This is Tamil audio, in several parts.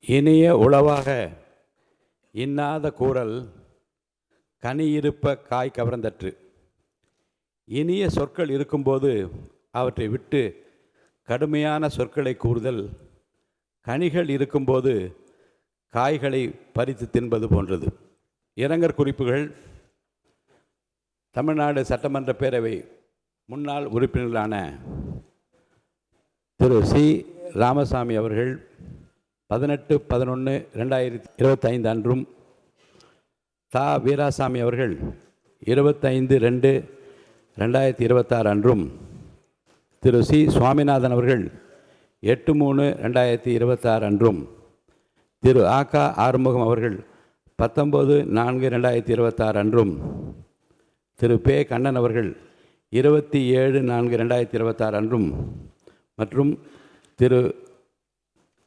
இனிய உளவாக இன்னாத கூறல் கனி இருப்ப காய் கவர்ந்தற்று. இனிய சொற்கள் இருக்கும்போது அவற்றை விட்டு கடுமையான சொற்களை கூறுதல் கனிகள் இருக்கும்போது காய்களை பறித்து தின்பது போன்றது. இரங்கற் குறிப்புகள். தமிழ்நாடு சட்டமன்ற பேரவை முன்னாள் உறுப்பினர்களான திரு சி ராமசாமி அவர்கள் 18/11/2025 அன்றும், தா வீராசாமி அவர்கள் 25/2/2026 அன்றும், திரு சி சுவாமிநாதன் அவர்கள் 8/3/2026 அன்றும், திரு ஆ.க. ஆறுமுகம் அவர்கள் 19/4/2026 அன்றும், திரு பே. கண்ணன் அவர்கள் 27/4/2026 அன்றும் மற்றும் திரு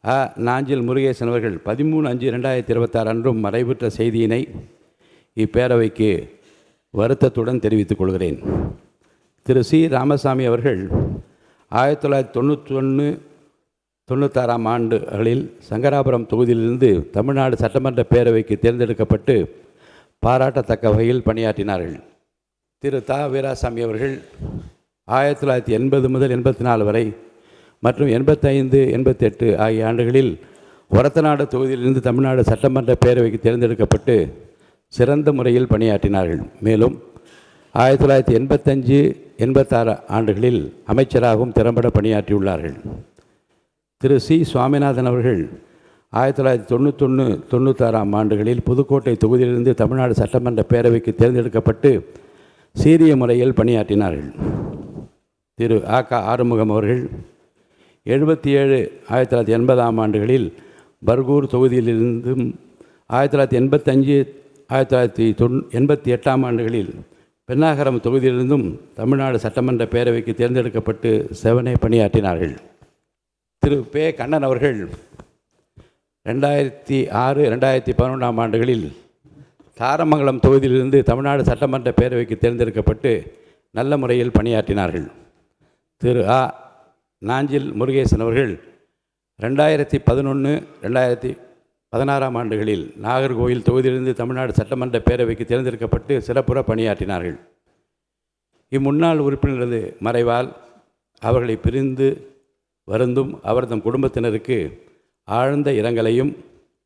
அ. நாஞ்சில் முருகேசன் அவர்கள் 13/5/2026 அன்றும் மறைவுற்ற செய்தியினை இப்பேரவைக்கு வருத்தத்துடன் தெரிவித்துக் கொள்கிறேன். திரு சி ராமசாமி அவர்கள் 1991-96 ஆண்டுகளில் சங்கராபுரம் தொகுதியிலிருந்து தமிழ்நாடு சட்டமன்ற பேரவைக்கு தேர்ந்தெடுக்கப்பட்டு பாராட்டத்தக்க வகையில் பணியாற்றினார்கள். திரு தா வீராசாமி அவர்கள் 1980 முதல் 84 வரை மற்றும் 85-88 ஆகிய ஆண்டுகளில் ஒரத்தநாடு தொகுதியிலிருந்து தமிழ்நாடு சட்டமன்ற பேரவைக்கு தேர்ந்தெடுக்கப்பட்டு சிறந்த முறையில் பணியாற்றினார்கள். மேலும் 1985-86 ஆண்டுகளில் அமைச்சராகவும் திறம்பட பணியாற்றியுள்ளார்கள். திரு சி சுவாமிநாதன் அவர்கள் 1991-96 ஆண்டுகளில் புதுக்கோட்டை தொகுதியிலிருந்து தமிழ்நாடு சட்டமன்ற பேரவைக்கு தேர்ந்தெடுக்கப்பட்டு சீரிய முறையில் பணியாற்றினார்கள். திரு ஆ.க. ஆறுமுகம் அவர்கள் 77-1980 ஆண்டுகளில் பர்கூர் தொகுதியிலிருந்தும் 1985-1988 ஆண்டுகளில் பென்னாகரம் தொகுதியிலிருந்தும் தமிழ்நாடு சட்டமன்ற பேரவைக்கு தேர்ந்தெடுக்கப்பட்டு செவனே பணியாற்றினார்கள். திரு பே. கண்ணன் அவர்கள் 2006-2011 ஆண்டுகளில் தாரமங்கலம் தொகுதியிலிருந்து தமிழ்நாடு சட்டமன்ற பேரவைக்கு தேர்ந்தெடுக்கப்பட்டு நல்ல முறையில் பணியாற்றினார்கள். திரு அ. நாஞ்சில் முருகேசன் அவர்கள் 2011-2016 ஆண்டுகளில் நாகர்கோவில் தொகுதியிலிருந்து தமிழ்நாடு சட்டமன்ற பேரவைக்கு தேர்ந்தெடுக்கப்பட்டு சிறப்புற பணியாற்றினார்கள். இம்முன்னாள் உறுப்பினரது மறைவால் அவர்களை பிரிந்து வருந்தும் அவர்தம் குடும்பத்தினருக்கு ஆழ்ந்த இரங்கலையும்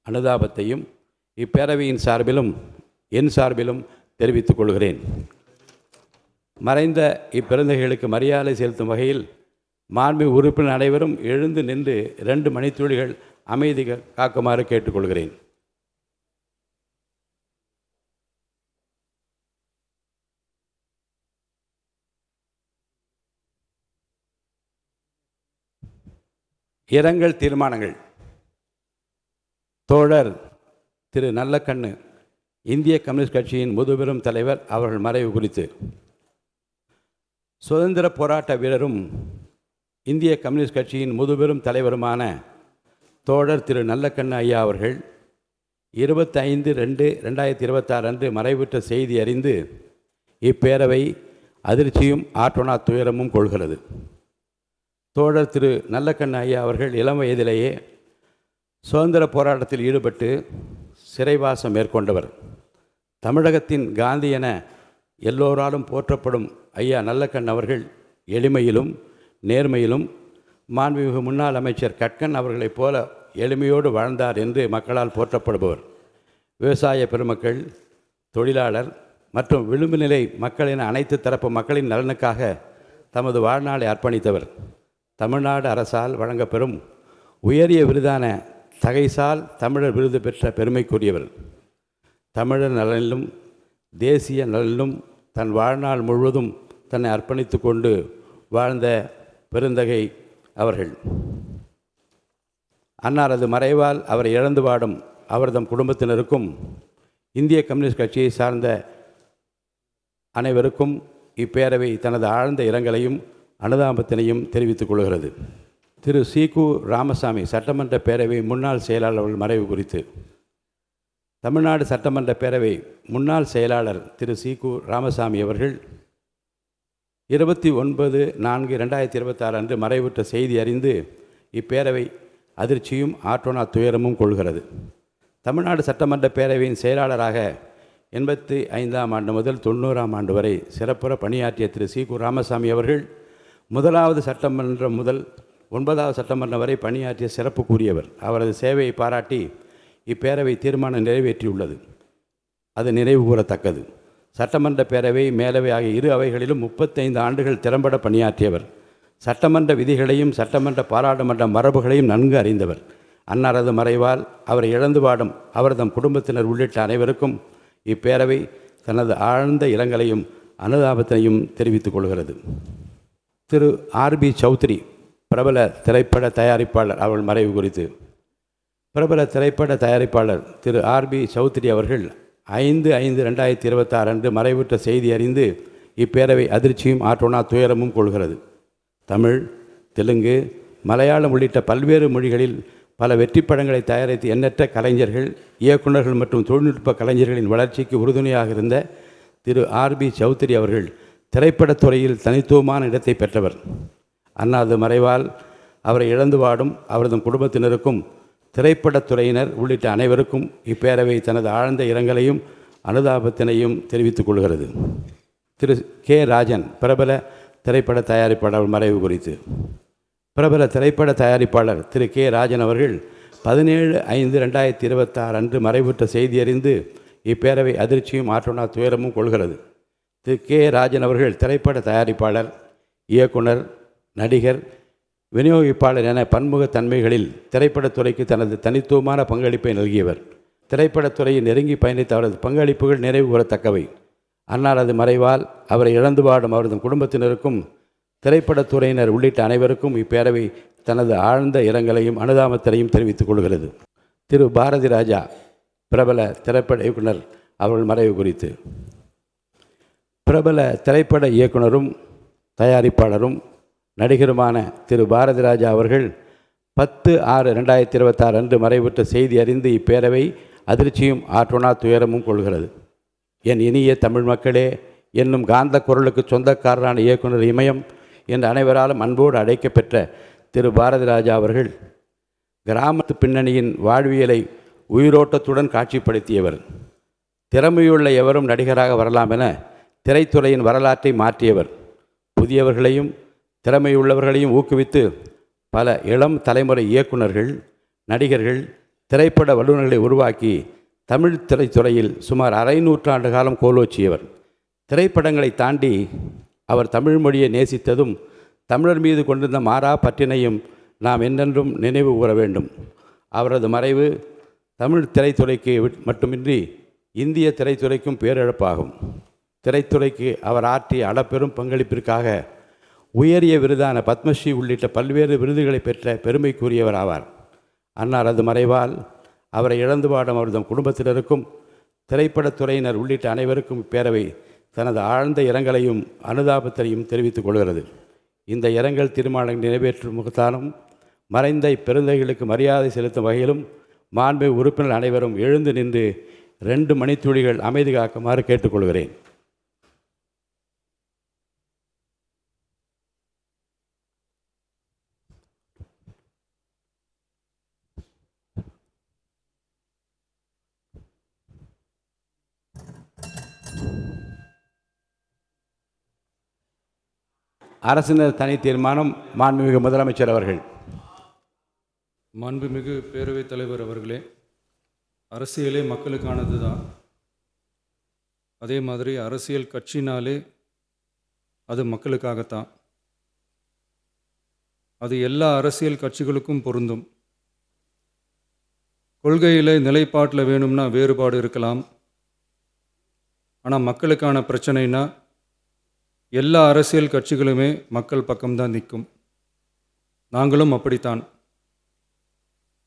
அனுதாபத்தையும் இப்பேரவையின் சார்பிலும் என் சார்பிலும் தெரிவித்துக் கொள்கிறேன். மறைந்த இப்பெருந்தகைகளுக்கு மரியாதை செலுத்தும் வகையில் மாண்புமிகு உறுப்பினர் அனைவரும் எழுந்து நின்று 2 மணித்துளிகள் அமைதி காக்குமாறு கேட்டுக்கொள்கிறேன். இரங்கல் தீர்மானங்கள். தோழர் திரு நல்லக்கண்ணு இந்திய கம்யூனிஸ்ட் கட்சியின் முதுபெரும் தலைவர் அவர்கள் மறைவு குறித்து சுதந்திர போராட்ட வீரரும் இந்திய கம்யூனிஸ்ட் கட்சியின் முதுபெரும் தலைவருமான தோழர் திரு நல்லக்கண்ணு ஐயா அவர்கள் 25/2/2026 அன்று மறைவுற்ற செய்தி அறிந்து இப்பேரவை அதிர்ச்சியும் ஆற்றொணா துயரமும் கொள்கிறது. தோழர் திரு நல்லக்கண்ணு ஐயா அவர்கள் இளம் வயதிலேயே சுதந்திர போராட்டத்தில் ஈடுபட்டு சிறைவாசம் மேற்கொண்டவர். தமிழகத்தின் காந்தி என எல்லோராலும் போற்றப்படும் ஐயா நல்லக்கண் அவர்கள் எளிமையிலும் நேர்மையிலும் மாண்புமிகு முன்னாள் அமைச்சர் கட்கன் அவர்களைப் போல எளிமையோடு வாழ்ந்தார் என்று மக்களால் போற்றப்படுபவர். விவசாய பெருமக்கள், தொழிலாளர் மற்றும் விளிம்பு நிலை மக்களின் அனைத்து தரப்பு மக்களின் நலனுக்காக தமது வாழ்நாளை அர்ப்பணித்தவர். தமிழ்நாடு அரசால் வழங்கப்பெறும் உயரிய விருதான தகைசால் தமிழர் விருது பெற்ற பெருமைக்குரியவர். தமிழர் நலனிலும் தேசிய நலனிலும் தன் வாழ்நாள் முழுவதும் தன்னை அர்ப்பணித்து கொண்டு வாழ்ந்த பெருந்தகை அவர்கள். அன்னாரது மறைவால் அவரை இழந்து வாடும் அவர்தம் குடும்பத்தினருக்கும் இந்திய கம்யூனிஸ்ட் கட்சியை சார்ந்த அனைவருக்கும் இப்பேரவை தனது ஆழ்ந்த இரங்கலையும் அனுதாபத்தினையும் தெரிவித்துக் கொள்கிறது. திரு சி. கு. ராமசாமி சட்டமன்ற பேரவை முன்னாள் செயலாளர்கள் மறைவு குறித்து தமிழ்நாடு சட்டமன்ற பேரவை முன்னாள் செயலாளர் திரு சி. கு. ராமசாமி அவர்கள் 29/4/2026 அன்று மறைவுற்ற செய்தி அறிந்து இப்பேரவை அதிர்ச்சியும் ஆற்றோனா துயரமும் கொள்கிறது. தமிழ்நாடு சட்டமன்ற பேரவையின் செயலாளராக 85ஆம் ஆண்டு முதல் 90ஆம் ஆண்டு வரை சிறப்புற பணியாற்றிய திரு சி.கு. ராமசாமி அவர்கள் 1வது சட்டமன்றம் முதல் 9வது சட்டமன்றம் வரை பணியாற்றிய சிறப்புக்குரியவர். அவரது சேவையை பாராட்டி இப்பேரவை தீர்மானம் நிறைவேற்றியுள்ளது. அது நினைவு கூறத்தக்கது. சட்டமன்ற பேரவை, மேலவை ஆகிய இரு அவைகளிலும் 35 ஆண்டுகள் திறம்பட பணியாற்றியவர். சட்டமன்ற விதிகளையும் சட்டமன்ற பாராளுமன்ற மரபுகளையும் நன்கு அறிந்தவர். அன்னாரது மறைவால் அவரை இழந்து வாடும் அவரது குடும்பத்தினர் உள்ளிட்ட அனைவருக்கும் இப்பேரவை தனது ஆழ்ந்த இரங்கலையும் அனுதாபத்தினையும் தெரிவித்துக் கொள்கிறது. திரு ஆர்.பி. சௌத்ரி பிரபல திரைப்பட தயாரிப்பாளர் அவர்கள் மறைவு குறித்து பிரபல திரைப்பட தயாரிப்பாளர் திரு ஆர்.பி. சௌத்ரி அவர்கள் 5/5/2026 அன்று மறைவுற்ற செய்தி அறிந்து இப்பேரவை அதிர்ச்சியும் ஆற்றோனா துயரமும் கொள்கிறது. தமிழ், தெலுங்கு, மலையாளம் உள்ளிட்ட பல்வேறு மொழிகளில் பல வெற்றி படங்களை தயாரித்து எண்ணற்ற கலைஞர்கள், இயக்குநர்கள் மற்றும் தொழில்நுட்ப கலைஞர்களின் வளர்ச்சிக்கு உறுதுணையாக இருந்த திரு ஆர்.பி. சௌத்ரி அவர்கள் திரைப்படத்துறையில் தனித்துவமான இடத்தை பெற்றவர். அன்னாரது மறைவால் அவரை இழந்து வாடும் அவரது குடும்பத்தினருக்கும் திரைப்படத்துறையினர் உள்ளிட்ட அனைவருக்கும் இப்பேரவை தனது ஆழ்ந்த இரங்கலையும் அனுதாபத்தினையும் தெரிவித்துக் கொள்கிறது. திரு கே. ராஜன் பிரபல திரைப்பட தயாரிப்பாளர் மறைவு குறித்து பிரபல திரைப்பட தயாரிப்பாளர் திரு கே. ராஜன் அவர்கள் 17/5/2026 அன்று மறைவுற்ற செய்தி அறிந்து இப்பேரவை அதிர்ச்சியும் ஆற்றோனா துயரமும் கொள்கிறது. திரு கே. ராஜன் அவர்கள் திரைப்பட தயாரிப்பாளர், இயக்குனர், நடிகர், விநியோகிப்பாளர் என பன்முகத்தன்மைகளில் திரைப்படத்துறைக்கு தனது தனித்துவமான பங்களிப்பை நல்கியவர். திரைப்படத்துறையை நெருங்கி பயணித்த அவரது பங்களிப்புகள் நினைவு கூறத்தக்கவை. அன்னாரது மறைவால் அவரை இழந்து வாடும் அவரது குடும்பத்தினருக்கும் திரைப்படத்துறையினர் உள்ளிட்ட அனைவருக்கும் இப்பேரவை தனது ஆழ்ந்த இரங்கலையும் அனுதாபத்தினையும் தெரிவித்துக் கொள்கிறது. திரு பாரதி ராஜா பிரபல திரைப்பட இயக்குனர் அவர்கள் மறைவு குறித்து பிரபல திரைப்பட இயக்குனரும் தயாரிப்பாளரும் நடிகருமான திரு பாரதி ராஜா அவர்கள் 10/6/2026 அன்று மறைவுற்ற செய்தி அறிந்து இப்பேரவை அதிர்ச்சியும் ஆற்றோனா துயரமும் கொள்கிறது. என் இனிய தமிழ் மக்களே என்னும் காந்த குரலுக்கு சொந்தக்காரரான இயக்குனர் இமயம் என்று அனைவராலும் அன்போடு அழைக்கப்பெற்ற திரு பாரதி ராஜா அவர்கள் கிராமத்து பின்னணியின் வாழ்வியலை உயிரோட்டத்துடன் காட்சிப்படுத்தியவர். திறமையுள்ள எவரும் நடிகராக வரலாம் என திரைத்துறையின் வரலாற்றை மாற்றியவர். புதியவர்களையும் திறமையுள்ளவர்களையும் ஊக்குவித்து பல இளம் தலைமுறை இயக்குநர்கள், நடிகர்கள், திரைப்பட வல்லுநர்களை உருவாக்கி தமிழ் திரைத்துறையில் சுமார் அரை நூற்றாண்டு காலம் கோலோச்சியவர். திரைப்படங்களை தாண்டி அவர் தமிழ் மொழியை நேசித்ததும் தமிழர் மீது கொண்டிருந்த மாறா பற்றினையும் நாம் என்றென்றும் நினைவு கூற வேண்டும். அவரது மறைவு தமிழ் திரைத்துறைக்கு மட்டுமின்றி இந்திய திரைத்துறைக்கும் பேரிழப்பாகும். திரைத்துறைக்கு அவர் ஆற்றிய அளப்பெரும் பங்களிப்பிற்காக உயரிய விருதான பத்மஸ்ரீ உள்ளிட்ட பல்வேறு விருதுகளை பெற்ற பெருமைக்குரியவர் ஆவார். அன்னாரது மறைவால் அவரை இழந்து வாடும் அவரது குடும்பத்தினருக்கும் திரைப்படத்துறையினர் உள்ளிட்ட அனைவருக்கும் இப்பேரவை தனது ஆழ்ந்த இரங்கலையும் அனுதாபத்தையும் தெரிவித்துக் கொள்கிறது. இந்த இரங்கல் தீர்மானம் நிறைவேற்றும் முகத்தாலும் மறைந்த இப்பெருந்தைகளுக்கு மரியாதை செலுத்தும் வகையிலும் மாண்புமிகு உறுப்பினர் அனைவரும் எழுந்து நின்று 2 மணித்துளிகள் அமைதி காக்குமாறு கேட்டுக்கொள்கிறேன். அரசினர் தனி தீர்மானம். மாண்புமிகு முதலமைச்சர் அவர்கள். மாண்புமிகு பேரவைத் தலைவர் அவர்களே, அரசியலே மக்களுக்கானது தான். அதே மாதிரி அரசியல் கட்சினாலே அது மக்களுக்காகத்தான். அது எல்லா அரசியல் கட்சிகளுக்கும் பொருந்தும். கொள்கையில் நிலைப்பாட்டில் வேணும்னா வேறுபாடு இருக்கலாம். ஆனால் மக்களுக்கான பிரச்சனைனா எல்லா அரசியல் கட்சிகளுமே மக்கள் பக்கம்தான் நிற்கும். நாங்களும் அப்படித்தான்.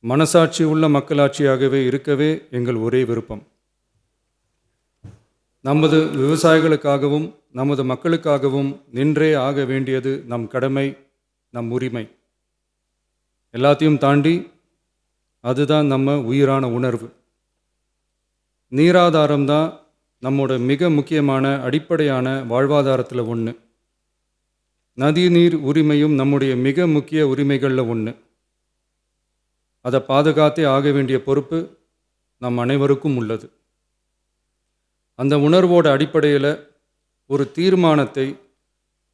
மனசாட்சி உள்ள மக்களாட்சியாகவே இருக்கவே எங்கள் ஒரே விருப்பம். நமது விவசாயிகளுக்காகவும் நமது மக்களுக்காகவும் நின்றே ஆக வேண்டியது நம் கடமை, நம் உரிமை. எல்லாத்தையும் தாண்டி அதுதான் நம்ம உயிரான உணர்வு. நீராதாரம்தான் நம்மோட மிக முக்கியமான அடிப்படையான வாழ்வாதாரத்தில் ஒன்று. நதி நீர் உரிமையும் நம்முடைய மிக முக்கிய உரிமைகளில் ஒன்று. அதை பாதுகாத்தே ஆக வேண்டிய பொறுப்பு நம் அனைவருக்கும் உள்ளது. அந்த உணர்வோட அடிப்படையில் ஒரு தீர்மானத்தை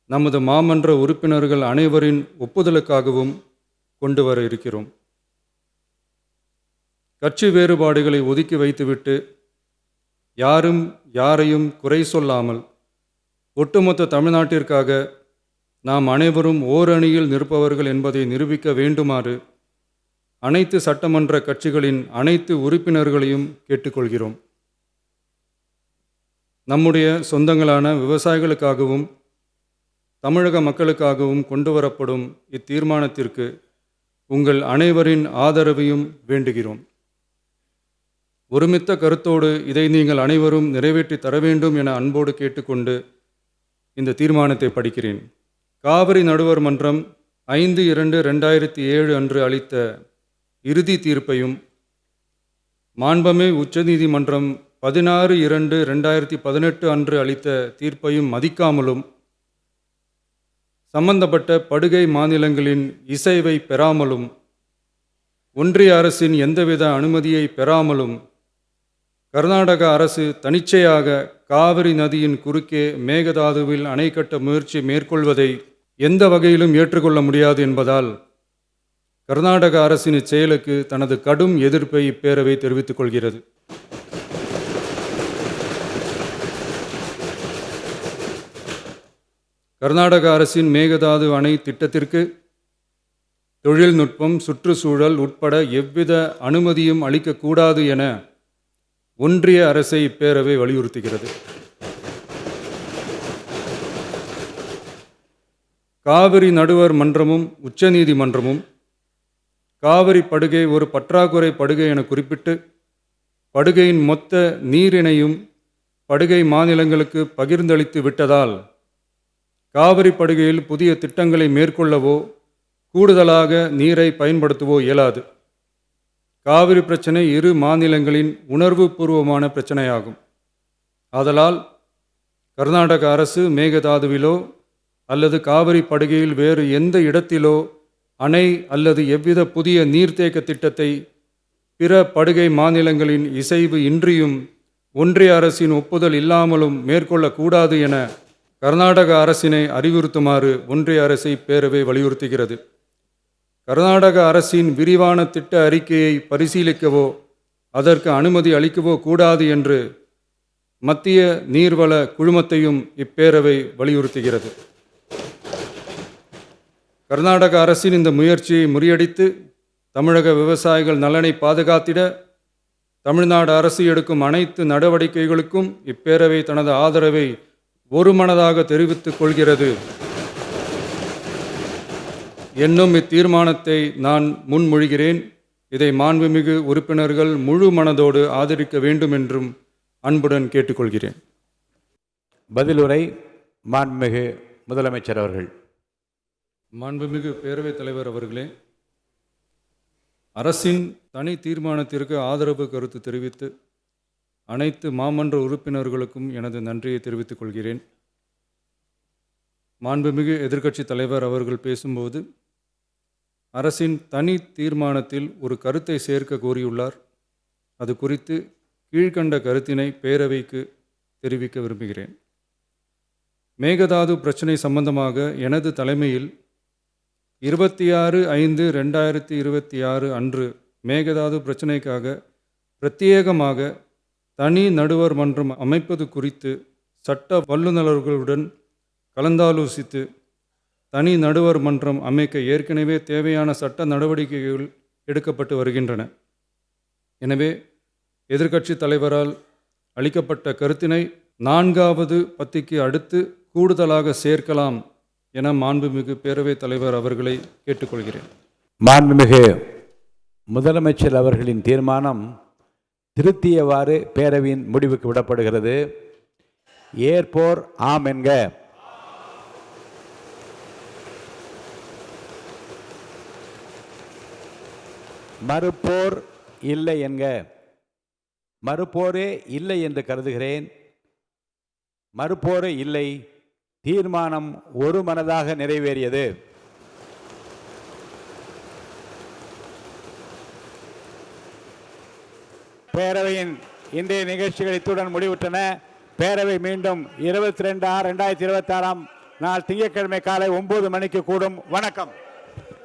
நமது மாமன்ற உறுப்பினர்கள் அனைவரின் ஒப்புதலுக்காகவும் கொண்டு வர இருக்கிறோம். கட்சி வேறுபாடுகளை ஒதுக்கி வைத்துவிட்டு யாரும் யாரையும் குறை சொல்லாமல் ஒட்டுமொத்த தமிழ்நாட்டிற்காக நாம் அனைவரும் ஓரணியில் நிற்பவர்கள் என்பதை நிரூபிக்க வேண்டுமாறு அனைத்து சட்டமன்ற கட்சிகளின் அனைத்து உறுப்பினர்களையும் கேட்டுக்கொள்கிறோம். நம்முடைய சொந்தங்களான விவசாயிகளுக்காகவும் தமிழக மக்களுக்காகவும் கொண்டு வரப்படும் இத்தீர்மானத்திற்கு உங்கள் அனைவரின் ஆதரவையும் வேண்டுகிறோம். ஒருமித்த கருத்தோடு இதை நீங்கள் அனைவரும் நிறைவேற்றி தர வேண்டும் என அன்போடு கேட்டுக்கொண்டு இந்த தீர்மானத்தை படிக்கிறேன். காவிரி நடுவர் மன்றம் 5/2/2007 அன்று அளித்த இறுதி தீர்ப்பையும் மாண்புமிகு உச்சநீதிமன்றம் 16/2/2018 அன்று அளித்த தீர்ப்பையும் மதிக்காமலும் சம்பந்தப்பட்ட படுகை மாநிலங்களின் இசைவை பெறாமலும் ஒன்றிய அரசின் எந்தவித அனுமதியை பெறாமலும் கர்நாடக அரசு தனிச்சையாக காவிரி நதியின் குறுக்கே மேகதாதுவில் அணை கட்ட முயற்சி மேற்கொள்வதை எந்த வகையிலும் ஏற்றுக்கொள்ள முடியாது என்பதால் கர்நாடக அரசின் இச்செயலுக்கு தனது கடும் எதிர்ப்பை இப்பேரவை தெரிவித்துக் கொள்கிறது. கர்நாடக அரசின் மேகதாது அணை திட்டத்திற்கு தொழில்நுட்பம், சுற்றுச்சூழல் உட்பட எவ்வித அனுமதியும் அளிக்கக்கூடாது என ஒன்றிய அரசை இப்பேரவை வலியுறுத்துகிறது. காவிரி நடுவர் மன்றமும் உச்சநீதிமன்றமும் காவிரி படுகை ஒரு பற்றாக்குறை படுகை என குறிப்பிட்டு படுகையின் மொத்த நீரினையும் படுகை மாநிலங்களுக்கு பகிர்ந்தளித்து விட்டதால் காவிரி படுகையில் புதிய திட்டங்களை மேற்கொள்ளவோ கூடுதலாக நீரை பயன்படுத்தவோ இயலாது. காவிரி பிரச்சனை இரு மாநிலங்களின் உணர்வு பூர்வமான பிரச்சனையாகும். ஆதலால் கர்நாடக அரசு மேகதாதுவிலோ அல்லது காவிரி படுகையில் வேறு எந்த இடத்திலோ அணை அல்லது எவ்வித புதிய நீர்த்தேக்க திட்டத்தை பிற படுகை மாநிலங்களின் இசைவு இன்றியும் ஒன்றிய அரசின் ஒப்புதல் இல்லாமலும் மேற்கொள்ளக்கூடாது என கர்நாடக அரசினை அறிவுறுத்துமாறு ஒன்றிய அரசை பேரவை வலியுறுத்துகிறது. கர்நாடக அரசின் விரிவான திட்ட அறிக்கையை பரிசீலிக்கவோ அதற்கு அனுமதி அளிக்கவோ கூடாது என்று மத்திய நீர்வள குழுமத்தையும் இப்பேரவை வலியுறுத்துகிறது. கர்நாடக அரசின் இந்த முயற்சியை முறியடித்து தமிழக விவசாயிகள் நலனை பாதுகாத்திட தமிழ்நாடு அரசு எடுக்கும் அனைத்து நடவடிக்கைகளுக்கும் இப்பேரவை தனது ஆதரவை ஒருமனதாக தெரிவித்துக் கொள்கிறது என்னும் இத்தீர்மானத்தை நான் முன்மொழிகிறேன். இதை மாண்புமிகு உறுப்பினர்கள் முழு மனதோடு ஆதரிக்க வேண்டும் என்றும் அன்புடன் கேட்டுக்கொள்கிறேன். பதிலுரை மாண்புமிகு முதலமைச்சர் அவர்கள். மாண்புமிகு பேரவைத் தலைவர் அவர்களே, அரசின் தனி தீர்மானத்திற்கு ஆதரவு கருத்து தெரிவித்து அனைத்து மாமன்ற உறுப்பினர்களுக்கும் எனது நன்றியை தெரிவித்துக் கொள்கிறேன். மாண்புமிகு எதிர்க்கட்சி தலைவர் அவர்கள் பேசும்போது அரசின் தனி தீர்மானத்தில் ஒரு கருத்தை சேர்க்க கோரியுள்ளார். அது குறித்து கீழ்கண்ட கருத்தினை பேரவைக்கு தெரிவிக்க விரும்புகிறேன். மேகதாது பிரச்சினை சம்பந்தமாக எனது தலைமையில் 26/5/2026 அன்று மேகதாது பிரச்சினைக்காக பிரத்யேகமாக தனி நடுவர் மன்றம் அமைப்பது குறித்து சட்ட வல்லுநர்களுடன் கலந்தாலோசித்து தனி நடுவர் மன்றம் அமைக்க ஏற்கனவே தேவையான சட்ட நடவடிக்கைகள் எடுக்கப்பட்டு வருகின்றன. எனவே எதிர்க்கட்சி தலைவரால் அளிக்கப்பட்ட கருத்தினை 4வது பத்திக்கு அடுத்து கூடுதலாக சேர்க்கலாம் என மாண்புமிகு பேரவைத் தலைவர் அவர்களை கேட்டுக்கொள்கிறேன். மாண்புமிகு முதலமைச்சர் அவர்களின் தீர்மானம் திருத்தியவாறு பேரவையின் முடிவுக்கு விடப்படுகிறது. ஏற்போர் ஆம் என்க. மறுப்போர் இல்லை என்க. மறுப்போரே இல்லை என்று கருதுகிறேன். மறுப்போரே இல்லை. தீர்மானம் ஒரு மனதாக நிறைவேறியது. பேரவையின் இன்றைய நிகழ்ச்சிகள் இத்துடன் முடிவுற்றன. பேரவை மீண்டும் 22/6/2026 நாள் திங்கட்கிழமை காலை 9 மணிக்கு கூடும். வணக்கம்.